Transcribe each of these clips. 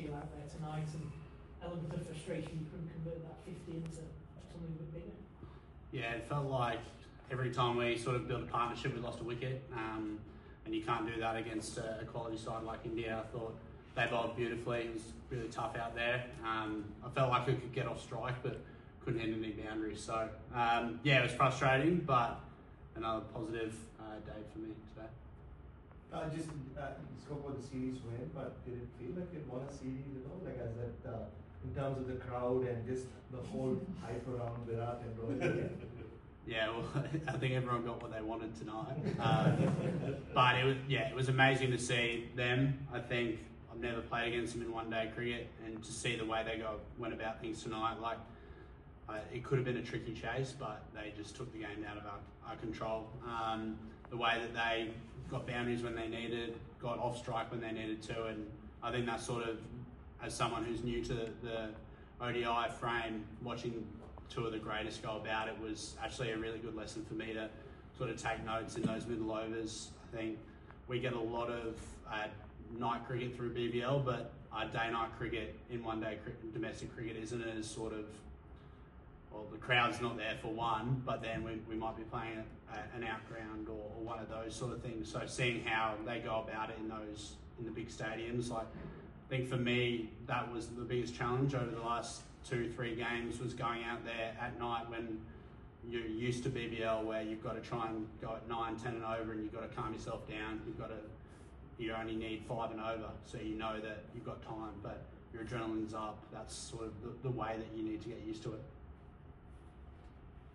feel out there tonight, and element of frustration you couldn't convert that 50 into something a bit bigger? Yeah, it felt like every time we sort of built a partnership, we lost a wicket, and you can't do that against a quality side like India. I thought they bowled beautifully. It was really tough out there. I felt like we could get off strike, but couldn't hit any boundaries. So yeah, it was frustrating, but another positive day for me today. You spoke about the series win, but did it feel like it won a series at all? Like as that, in terms of the crowd and just the whole hype around Virat and Rohit? Yeah, well, I think everyone got what they wanted tonight. But it was amazing to see them. I think I've never played against them in one-day cricket, and to see the way they went about things tonight, like it could have been a tricky chase, but they just took the game out of our control. The way that they got boundaries when they needed, got off strike when they needed to, and I think that sort of, as someone who's new to the ODI frame, watching two of the greatest go about it was actually a really good lesson for me to sort of take notes in those middle overs. I think we get a lot of night cricket through BBL, but our day-night cricket in one-day domestic cricket isn't as sort of, well, the crowd's not there for one, but then we might be playing an outground or one of those sort of things. So seeing how they go about it in the big stadiums, like I think for me that was the biggest challenge over the last 2-3 games, was going out there at night when you're used to BBL, where you've got to try and go at 9, 10 and over, and you've got to calm yourself down. You only need 5 and over, so you know that you've got time, but your adrenaline's up. That's sort of the way that you need to get used to it.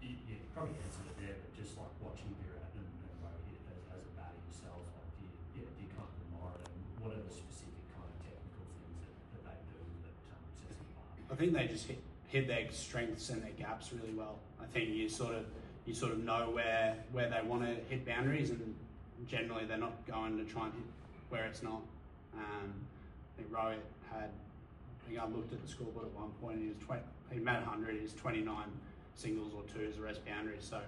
You probably answered it there, but just like watching Virat and Rohit as a batter yourself, like do you kind of admire it, and what are the specific kind of technical things that they do that sets them apart? I think they just hit their strengths and their gaps really well. I think you sort of know where they want to hit boundaries, and generally they're not going to try and hit where it's not. I think Rohit had, I looked at the scoreboard at one point, and he made 100, he was 29 singles or twos, the rest boundaries. So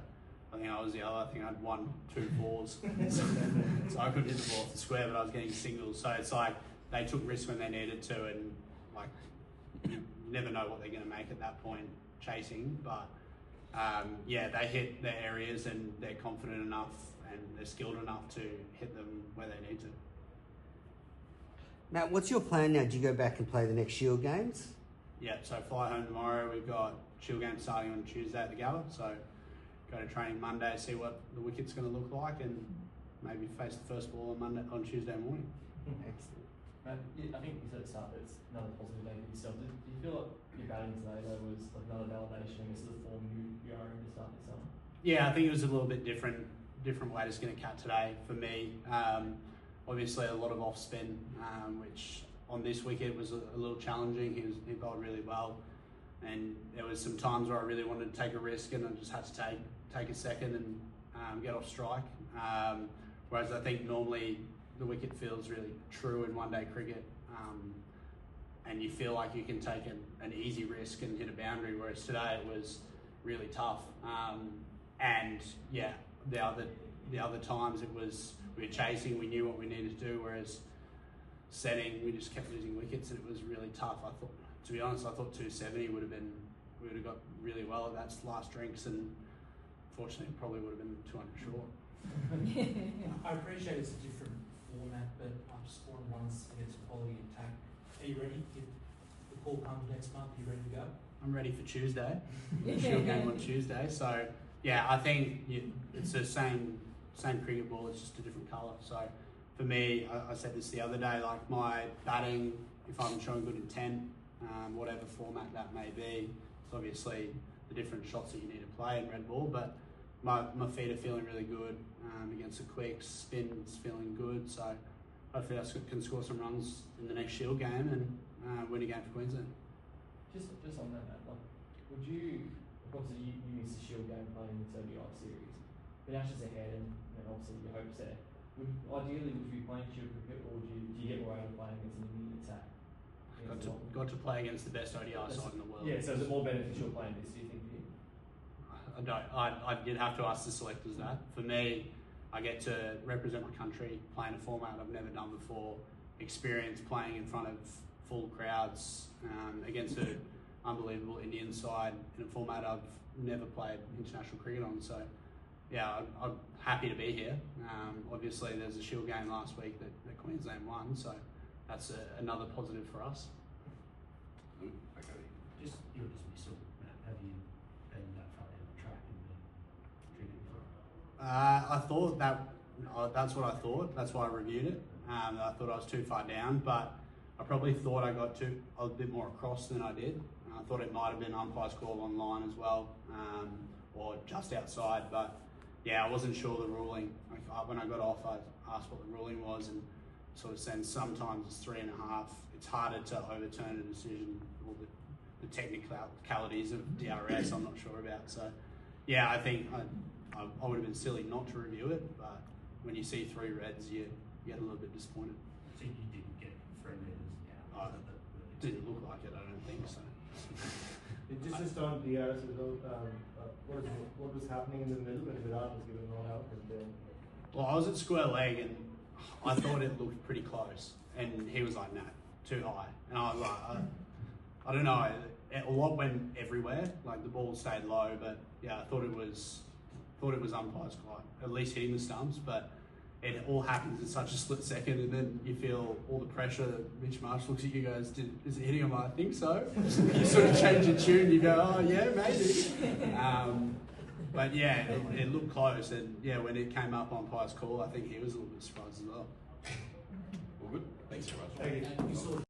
I think I was the other. I think I had 1, 2 fours. so I couldn't hit the ball off the square, but I was getting singles. So it's like they took risks when they needed to, and like you never know what they're going to make at that point chasing. But yeah, they hit their areas, and they're confident enough and they're skilled enough to hit them where they need to. Matt, what's your plan now? Do you go back and play the next Shield games? Yeah, so fly home tomorrow. We've got Shield games starting on Tuesday at the Gabba, so go to training Monday, see what the wicket's going to look like, and maybe face the first ball on Tuesday morning. Excellent. Matt, I think you said at the start that it's another positive day for yourself. Do you feel like your batting today though was like another validation, I guess, of the form you are in to start this summer? Yeah, I think it was a little bit different way to skin a cat today for me. Obviously a lot of off spin, which on this wicket was a little challenging. He bowled really well, and there was some times where I really wanted to take a risk, and I just had to take a second and get off strike. Whereas I think normally the wicket feels really true in one-day cricket, and you feel like you can take an easy risk and hit a boundary, whereas today it was really tough. And yeah, the other times we were chasing, we knew what we needed to do, whereas setting, we just kept losing wickets, and it was really tough. I thought, to be honest, 270 we would have got really well at that last drinks, and fortunately it probably would have been 200 short. I appreciate it's a different format, but after scoring runs against quality attack, are you ready? If the call comes next month, are you ready to go? I'm ready for Tuesday. Shield game on Tuesday. So yeah, I think it's the same cricket ball, it's just a different colour. So for me, I said this the other day, like my batting, if I'm showing good intent, whatever format that may be, it's obviously the different shots that you need to play in red ball, but my feet are feeling really good against the quicks, spin's feeling good, so hopefully I can score some runs in the next Shield game and win a game for Queensland. Just on that, Matt, like, would you, obviously you missed the Shield game playing the ODI series, but Ashes ahead, and obviously your hopes there. Ideally, would you be playing Shield cricket, or do you get more out of playing against an Indian attack? Got to play against the best ODI side in the world. Yeah, so is it more beneficial playing this, do you think? I don't. You'd have to ask the selectors that. For me, I get to represent my country, playing a format I've never done before, experience playing in front of full crowds against an unbelievable Indian side in a format I've never played international cricket on. So, yeah, I'm happy to be here. Obviously, there's a Shield game last week that Queensland won, so that's another positive for us. Okay. Just your dismissal, Matt. Have you been that far down the track and been treated for? I thought that's what I thought. That's why I reviewed it. I thought I was too far down, but I probably thought I got a bit more across than I did. I thought it might have been umpire's call on line as well, or just outside. But yeah, I wasn't sure the ruling. When I got off, I asked what the ruling was, and sort of said sometimes it's 3.5. It's harder to overturn a decision, or the technicalities of DRS. I'm not sure about. So yeah, I think I would have been silly not to review it, but when you see 3 reds, you get a little bit disappointed. So you didn't get 3 meters out? Didn't look like it, I don't think so. Just on DRS as well, what was happening in the middle when Virat was given not out? And then... Well, I was at square leg and I thought it looked pretty close, and he was like, "No, too high," and I was like, I don't know. A lot went everywhere. Like the ball stayed low, but yeah, I thought it was umpire's call, at least hitting the stumps, but. It all happens in such a split second, and then you feel all the pressure. Mitch Marsh looks at you, goes, "Is it hitting him?" I think so. You sort of change your tune. You go, "Oh yeah, maybe." But yeah, it looked close, and yeah, when it came up on umpire's call, I think he was a little bit surprised as well. All good. Thanks very much. Thank you. And you saw